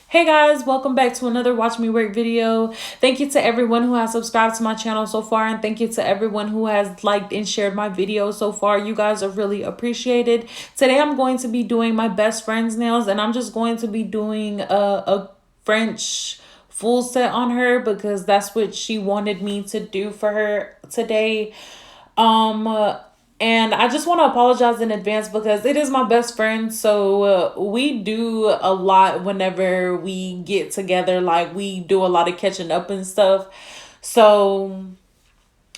Hey guys, welcome back to another Watch Me Work video. Thank you to everyone who has subscribed to my channel so far, and thank you to everyone who has liked and shared my videos so far. You guys are really appreciated. Today I'm going to be doing my best friend's nails, and I'm just going to be doing a French full set on her because that's what she wanted me to do for her today. And I just want to apologize in advance because it is my best friend. So we do a lot whenever we get together. Like, we do a lot of catching up and stuff. So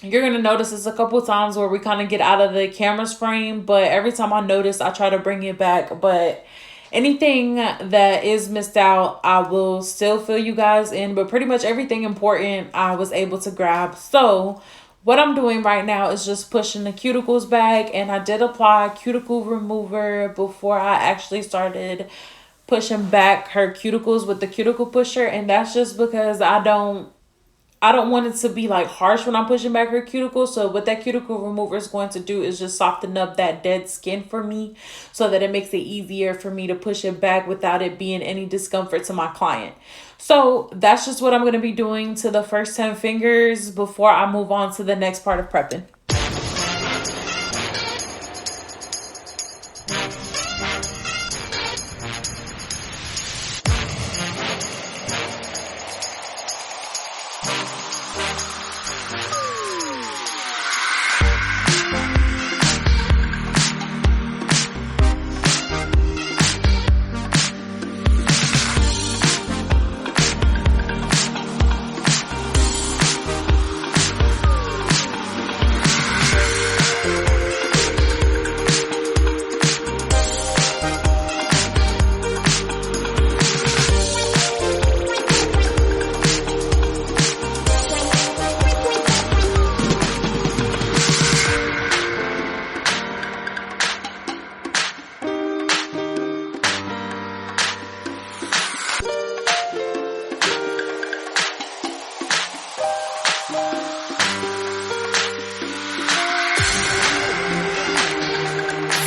you're going to notice this a couple times where we kind of get out of the camera's frame. But every time I notice, I try to bring it back. But anything that is missed out, I will still fill you guys in. But pretty much everything important I was able to grab. So what I'm doing right now is just pushing the cuticles back, and I did apply cuticle remover before I actually started pushing back her cuticles with the cuticle pusher, and that's just because I don't want it to be like harsh when I'm pushing back her cuticles. So what that cuticle remover is going to do is just soften up that dead skin for me so that it makes it easier for me to push it back without it being any discomfort to my client. So that's just what I'm going to be doing to the first 10 fingers before I move on to the next part of prepping.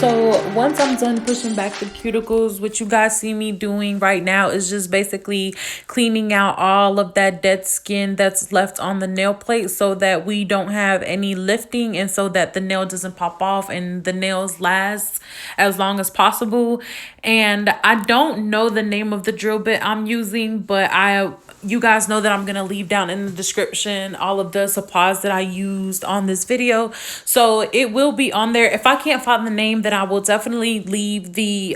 So once I'm done pushing back the cuticles, what you guys see me doing right now is just basically cleaning out all of that dead skin that's left on the nail plate so that we don't have any lifting and so that the nail doesn't pop off and the nails last as long as possible. And I don't know the name of the drill bit I'm using, but you guys know that I'm going to leave down in the description all of the supplies that I used on this video. So it will be on there. If I can't find the name, then I will definitely leave the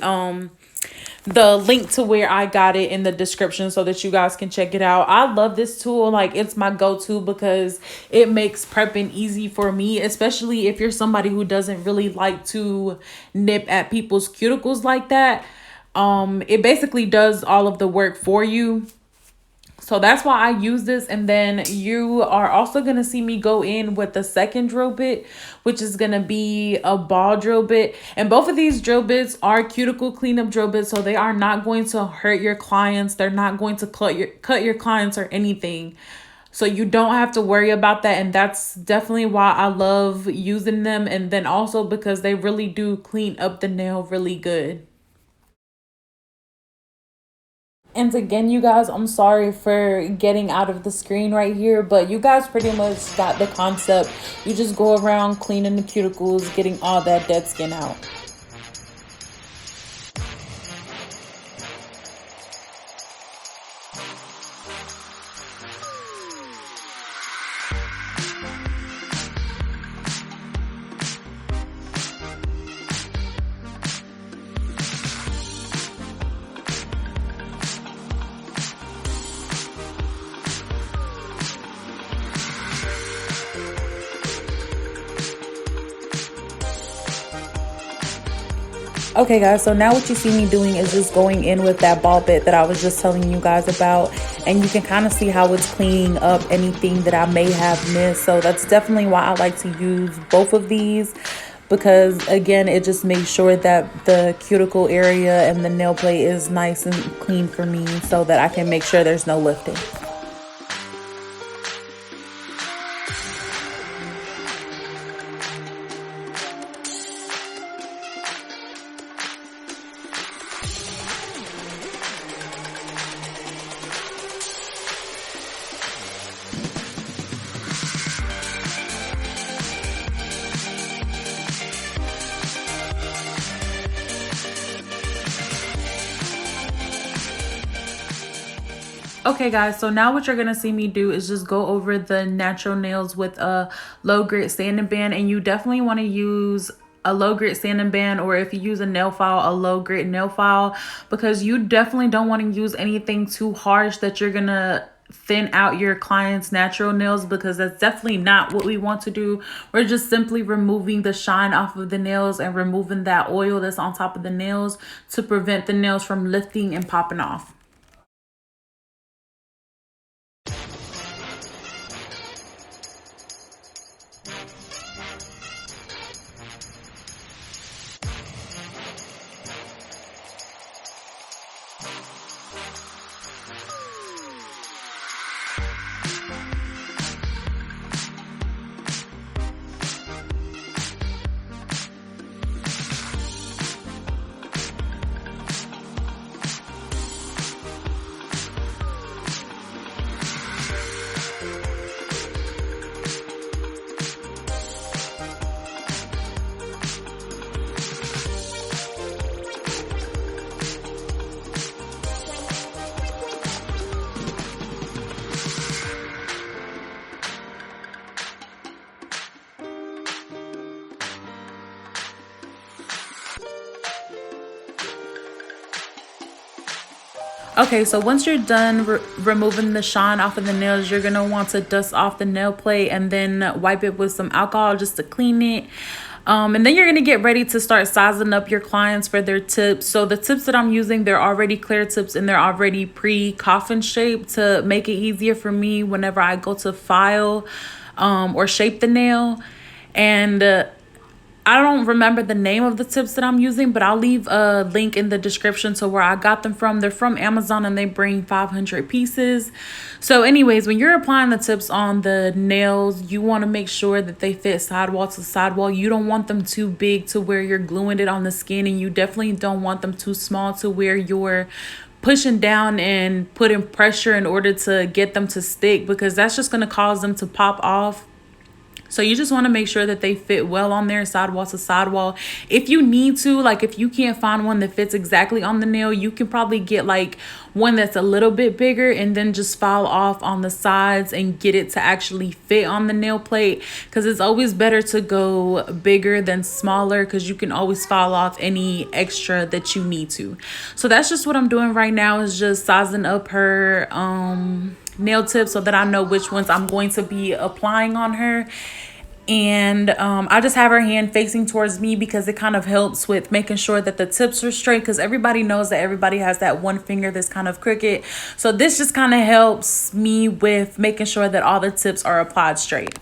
link to where I got it in the description so that you guys can check it out. I love this tool. Like, it's my go-to because it makes prepping easy for me, especially if you're somebody who doesn't really like to nip at people's cuticles like that. It basically does all of the work for you. So that's why I use this. And then you are also going to see me go in with the second drill bit, which is going to be a ball drill bit. And both of these drill bits are cuticle cleanup drill bits. So they are not going to hurt your clients. They're not going to cut your clients or anything. So you don't have to worry about that. And that's definitely why I love using them. And then also because they really do clean up the nail really good. And again, you guys, I'm sorry for getting out of the screen right here, but you guys pretty much got the concept. You just go around cleaning the cuticles, getting all that dead skin out. Okay guys, so now what you see me doing is just going in with that ball bit that I was just telling you guys about, and you can kind of see how it's cleaning up anything that I may have missed. So that's definitely why I like to use both of these, because again, it just makes sure that the cuticle area and the nail plate is nice and clean for me so that I can make sure there's no lifting. Okay guys, so now what you're gonna see me do is just go over the natural nails with a low grit sanding band, and you definitely want to use a low grit sanding band, or if you use a nail file, a low grit nail file, because you definitely don't want to use anything too harsh that you're gonna thin out your client's natural nails, because that's definitely not what we want to do. We're just simply removing the shine off of the nails and removing that oil that's on top of the nails to prevent the nails from lifting and popping off. Okay, so once you're done removing the shine off of the nails, you're gonna want to dust off the nail plate and then wipe it with some alcohol just to clean it. And then you're gonna get ready to start sizing up your clients for their tips. So the tips that I'm using, they're already clear tips and they're already pre-coffin shaped to make it easier for me whenever I go to file or shape the nail. And I don't remember the name of the tips that I'm using, but I'll leave a link in the description to where I got them from. They're from Amazon and they bring 500 pieces. So anyways, when you're applying the tips on the nails, you want to make sure that they fit sidewall to sidewall. You don't want them too big to where you're gluing it on the skin, and you definitely don't want them too small to where you're pushing down and putting pressure in order to get them to stick, because that's just going to cause them to pop off. So you just want to make sure that they fit well on there, sidewall to sidewall. If you need to, like if you can't find one that fits exactly on the nail, you can probably get like one that's a little bit bigger and then just file off on the sides and get it to actually fit on the nail plate, because it's always better to go bigger than smaller, because you can always file off any extra that you need to. So that's just what I'm doing right now, is just sizing up her nail tips so that I know which ones I'm going to be applying on her. And I just have her hand facing towards me because it kind of helps with making sure that the tips are straight, because everybody knows that everybody has that one finger that's kind of crooked. So this just kind of helps me with making sure that all the tips are applied straight.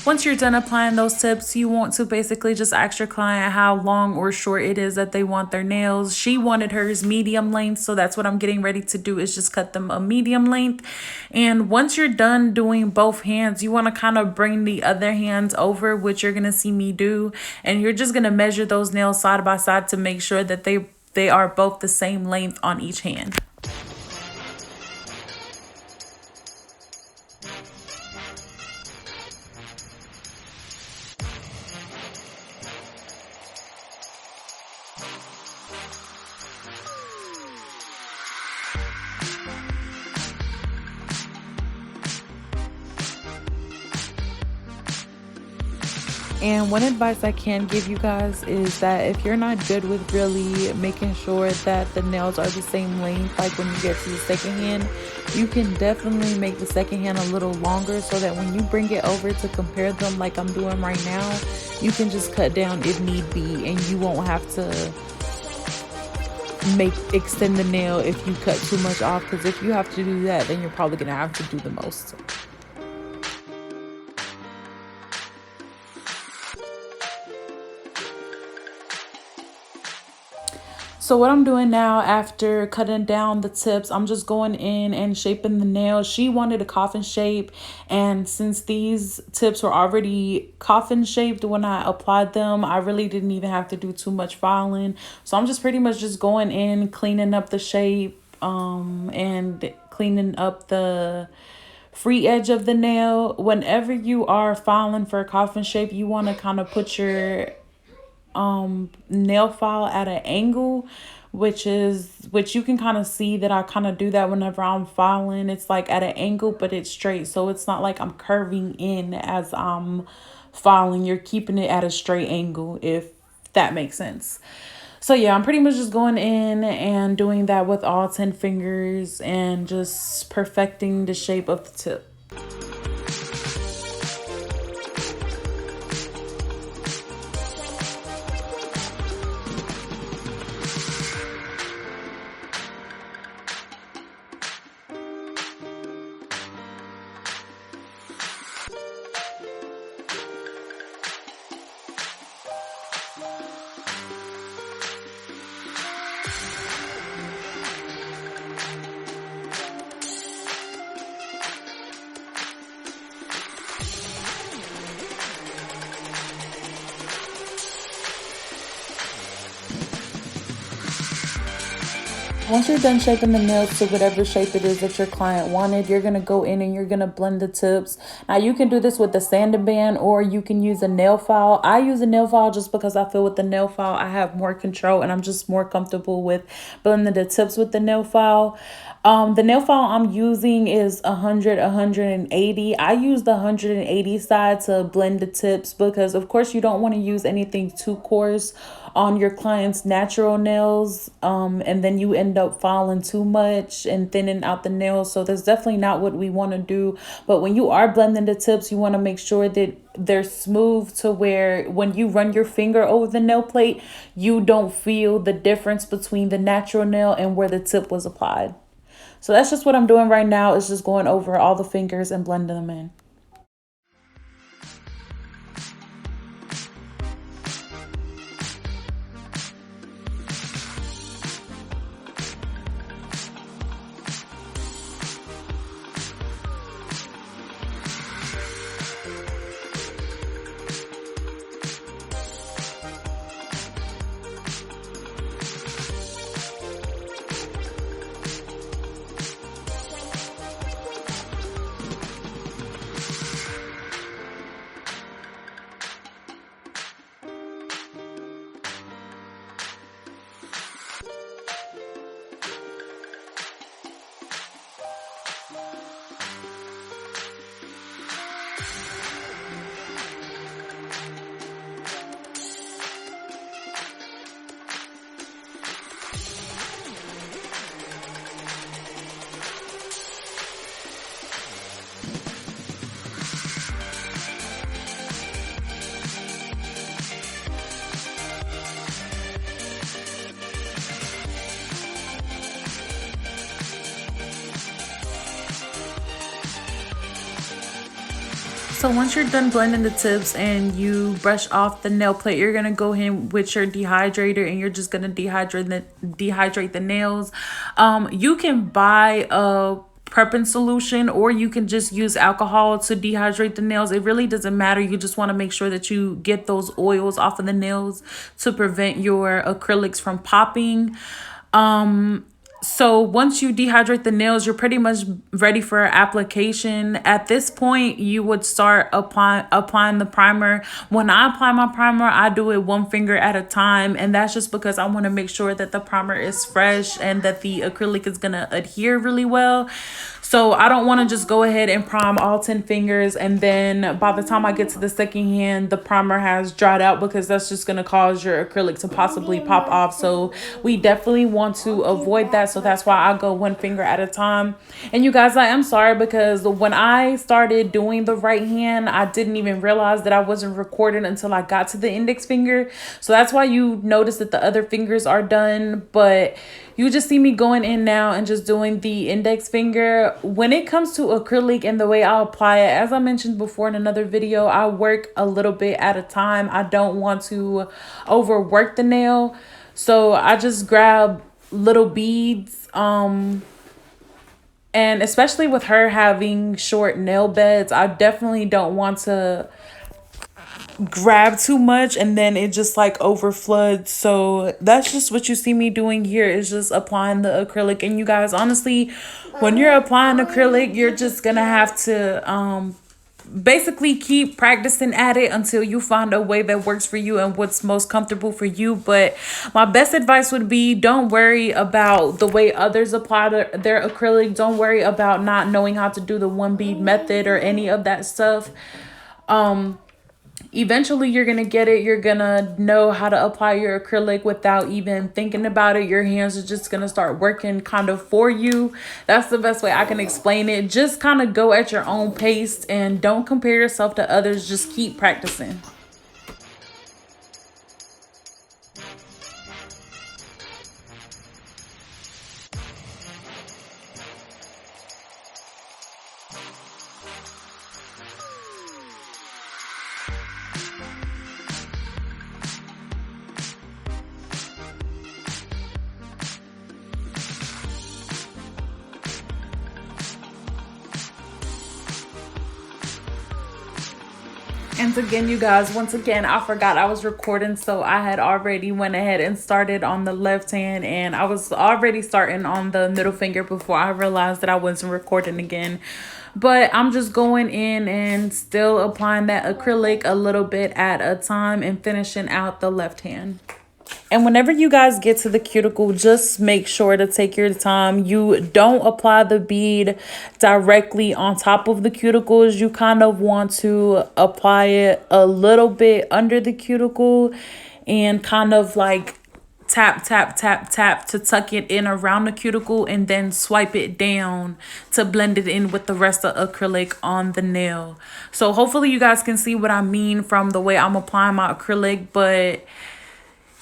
Once you're done applying those tips, you want to basically just ask your client how long or short it is that they want their nails. She wanted hers medium length, so that's what I'm getting ready to do, is just cut them a medium length. And once you're done doing both hands, you want to kind of bring the other hands over, which you're going to see me do. And you're just going to measure those nails side by side to make sure that they are both the same length on each hand. And one advice I can give you guys is that if you're not good with really making sure that the nails are the same length, like when you get to the second hand, you can definitely make the second hand a little longer so that when you bring it over to compare them like I'm doing right now, you can just cut down if need be, and you won't have to extend the nail if you cut too much off, because if you have to do that, then you're probably gonna have to do the most. So what I'm doing now after cutting down the tips, I'm just going in and shaping the nails. She wanted a coffin shape, and since these tips were already coffin shaped when I applied them, I really didn't even have to do too much filing. So I'm just pretty much just going in, cleaning up the shape, and cleaning up the free edge of the nail. Whenever you are filing for a coffin shape, you want to kind of put your nail file at an angle, which you can kind of see that I kind of do that whenever I'm filing. It's like at an angle, but it's straight, so it's not like I'm curving in as I'm filing. You're keeping it at a straight angle, if that makes sense. So yeah, I'm pretty much just going in and doing that with all 10 fingers and just perfecting the shape of the tip. Once you're done shaping the nails to whatever shape it is that your client wanted, you're going to go in and you're going to blend the tips. Now, you can do this with the sanding band, or you can use a nail file. I use a nail file just because I feel with the nail file, I have more control and I'm just more comfortable with blending the tips with the nail file. The nail file I'm using is 180. I use the 180 side to blend the tips because, of course, you don't want to use anything too coarse on your client's natural nails, and then you end up filing too much and thinning out the nails. So that's definitely not what we want to do. But when you are blending the tips, you want to make sure that they're smooth to where when you run your finger over the nail plate, you don't feel the difference between the natural nail and where the tip was applied. So that's just what I'm doing right now, is just going over all the fingers and blending them in. So once you're done blending the tips and you brush off the nail plate, you're gonna go in with your dehydrator and you're just gonna dehydrate the nails. You can buy a prepping solution, or you can just use alcohol to dehydrate the nails. It really doesn't matter. You just want to make sure that you get those oils off of the nails to prevent your acrylics from popping. So once you dehydrate the nails, you're pretty much ready for application. At this point, you would start applying the primer. When I apply my primer, I do it one finger at a time, and that's just because I want to make sure that the primer is fresh and that the acrylic is gonna adhere really well. So I don't want to just go ahead and prime all 10 fingers, and then by the time I get to the second hand, the primer has dried out, because that's just going to cause your acrylic to possibly pop off. So we definitely want to avoid that. So that's why I go one finger at a time. And you guys, I am sorry, because when I started doing the right hand, I didn't even realize that I wasn't recording until I got to the index finger. So that's why you notice that the other fingers are done, but you just see me going in now and just doing the index finger. When it comes to acrylic and the way I apply it, as I mentioned before in another video, I work a little bit at a time. I don't want to overwork the nail. So I just grab little beads. And especially with her having short nail beds, I definitely don't want to grab too much and then it just like overfloods. So that's just what you see me doing here, is just applying the acrylic. And you guys, honestly, when you're applying acrylic, you're just gonna have to basically keep practicing at it until you find a way that works for you and what's most comfortable for you. But my best advice would be, don't worry about the way others apply their acrylic. Don't worry about not knowing how to do the one bead method or any of that stuff. Eventually you're gonna get it. You're gonna know how to apply your acrylic without even thinking about it. Your hands are just gonna start working kind of for you. That's the best way I can explain it. Just kind of go at your own pace and don't compare yourself to others. Just keep practicing. And again, you guys, once again, I forgot I was recording, so I had already went ahead and started on the left hand, and I was already starting on the middle finger before I realized that I wasn't recording again. But I'm just going in and still applying that acrylic a little bit at a time and finishing out the left hand. And whenever you guys get to the cuticle, just make sure to take your time. You don't apply the bead directly on top of the cuticles. You kind of want to apply it a little bit under the cuticle and kind of like tap, tap, tap, tap to tuck it in around the cuticle, and then swipe it down to blend it in with the rest of acrylic on the nail. So hopefully you guys can see what I mean from the way I'm applying my acrylic. But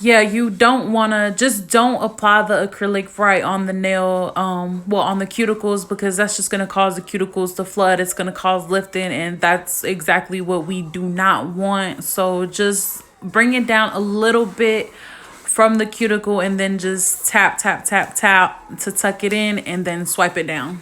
yeah, you don't want to, just don't apply the acrylic right on the nail, well, on the cuticles, because that's just going to cause the cuticles to flood. It's going to cause lifting, and that's exactly what we do not want. So just bring it down a little bit from the cuticle and then just tap, tap, tap, tap to tuck it in, and then swipe it down.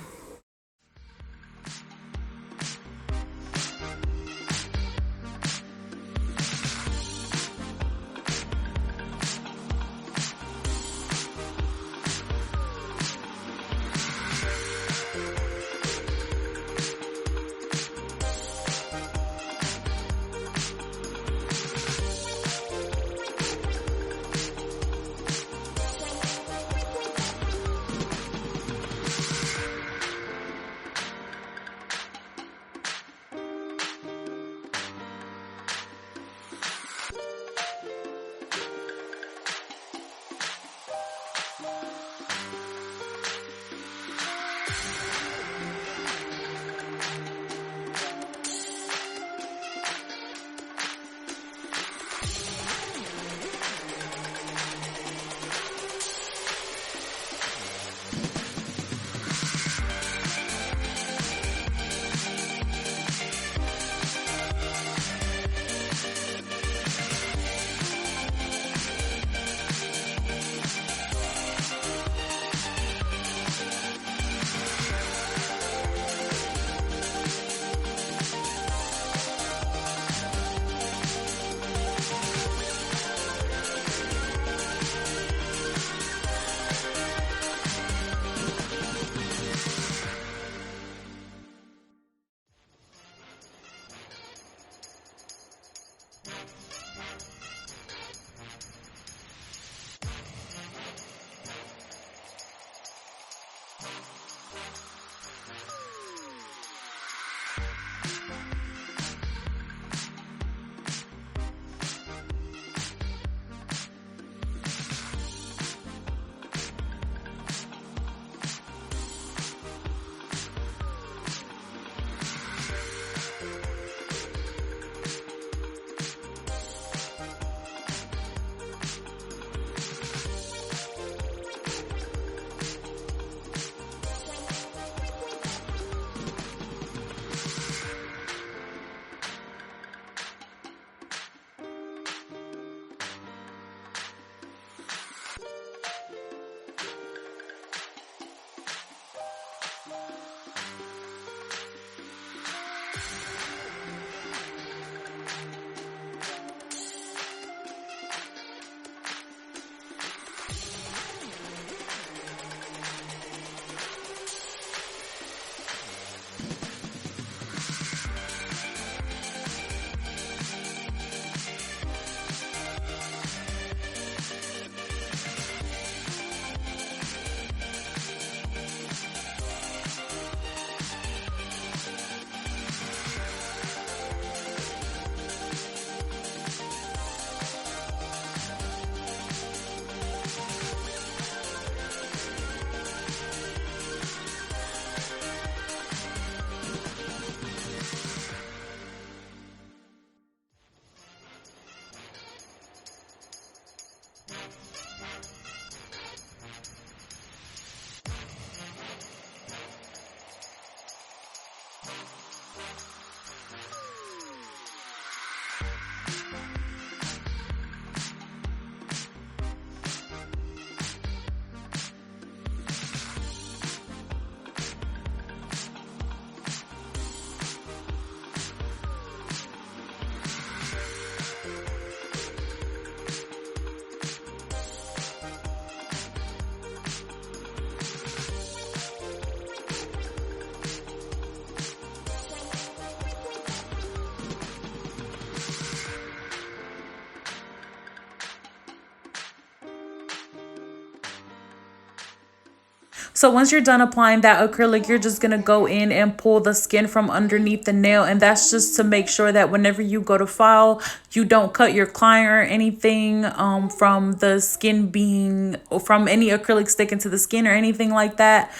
So once you're done applying that acrylic, you're just going to go in and pull the skin from underneath the nail. And that's just to make sure that whenever you go to file, you don't cut your client or anything from the skin being, or from any acrylic sticking to the skin or anything like that.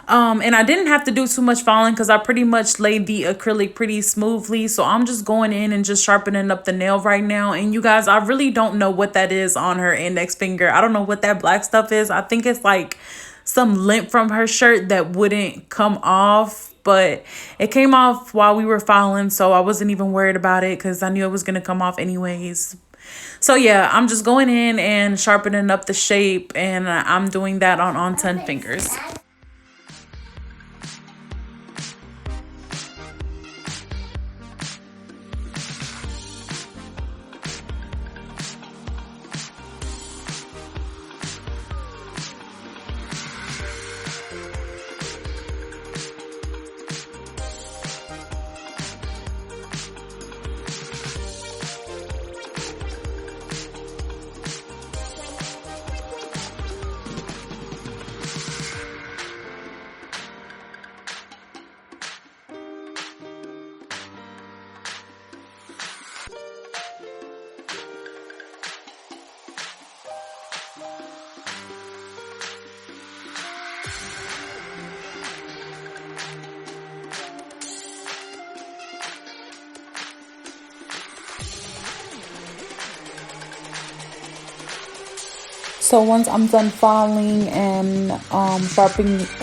And I didn't have to do too much filing because I pretty much laid the acrylic pretty smoothly. So I'm just going in and just sharpening up the nail right now. And you guys, I really don't know what that is on her index finger. I don't know what that black stuff is. I think it's like some lint from her shirt that wouldn't come off, but it came off while we were filing, so I wasn't even worried about it because I knew it was going to come off anyways. So yeah, I'm just going in and sharpening up the shape, and I'm doing that on 10 fingers. So once I'm done filing and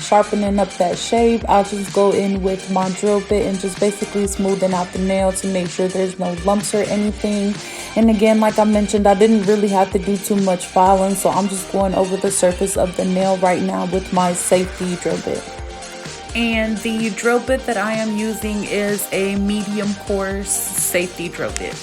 sharpening up that shape, I'll just go in with my drill bit and just basically smoothing out the nail to make sure there's no lumps or anything. And again, like I mentioned, I didn't really have to do too much filing, so I'm just going over the surface of the nail right now with my safety drill bit. And the drill bit that I am using is a medium coarse safety drill bit.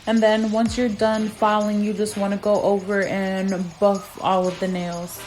And then once you're done filing, you just want to go over and buff all of the nails.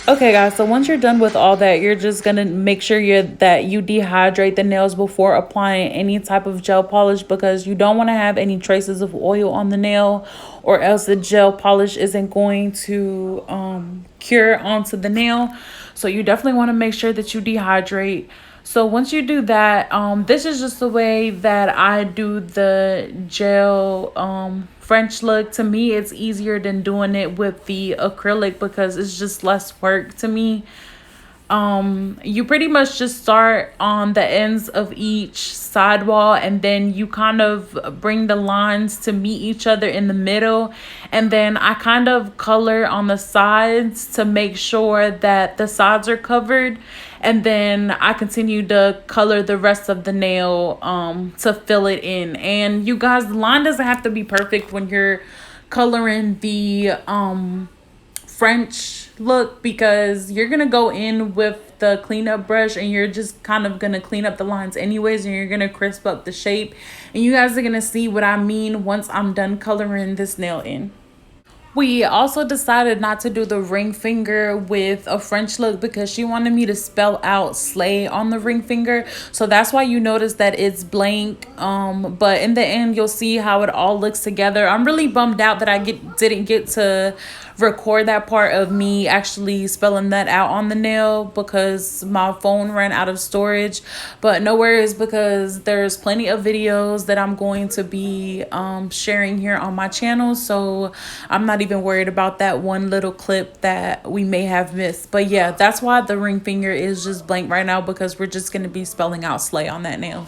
Okay, guys, so once you're done with all that, you're just gonna make sure that you dehydrate the nails before applying any type of gel polish, because you don't want to have any traces of oil on the nail, or else the gel polish isn't going to cure onto the nail. So you definitely want to make sure that you dehydrate. So once you do that, this is just the way that I do the gel French look. To me, it's easier than doing it with the acrylic because it's just less work to me. You pretty much just start on the ends of each sidewall, and then you kind of bring the lines to meet each other in the middle, and then I kind of color on the sides to make sure that the sides are covered, and then I continue to color the rest of the nail to fill it in. And you guys, the line doesn't have to be perfect when you're coloring the French look, because you're gonna go in with the cleanup brush and you're just kind of gonna clean up the lines anyways, and you're gonna crisp up the shape, and you guys are gonna see what I mean once I'm done coloring this nail in. We also decided not to do the ring finger with a French look because she wanted me to spell out slay on the ring finger. So that's why you notice that it's blank. But in the end, you'll see how it all looks together. I'm really bummed out that I didn't get to record that part of me actually spelling that out on the nail because my phone ran out of storage. But no worries, because there's plenty of videos that I'm going to be sharing here on my channel. So I'm not even worried about that one little clip that we may have missed. But yeah, that's why the ring finger is just blank right now, because we're just going to be spelling out slay on that nail.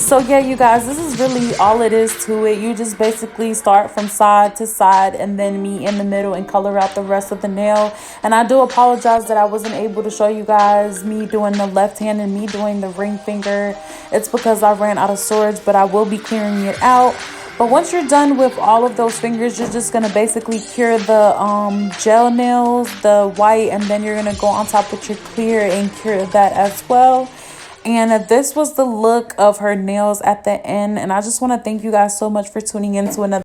So yeah, you guys, this is really all it is to it. You just basically start from side to side and then meet in the middle and color out the rest of the nail. And I do apologize that I wasn't able to show you guys me doing the left hand and me doing the ring finger. It's because I ran out of storage, but I will be clearing it out. But once you're done with all of those fingers, you're just going to basically cure the gel nails, the white, and then you're going to go on top with your clear and cure that as well. And this was the look of her nails at the end. And I just want to thank you guys so much for tuning in to another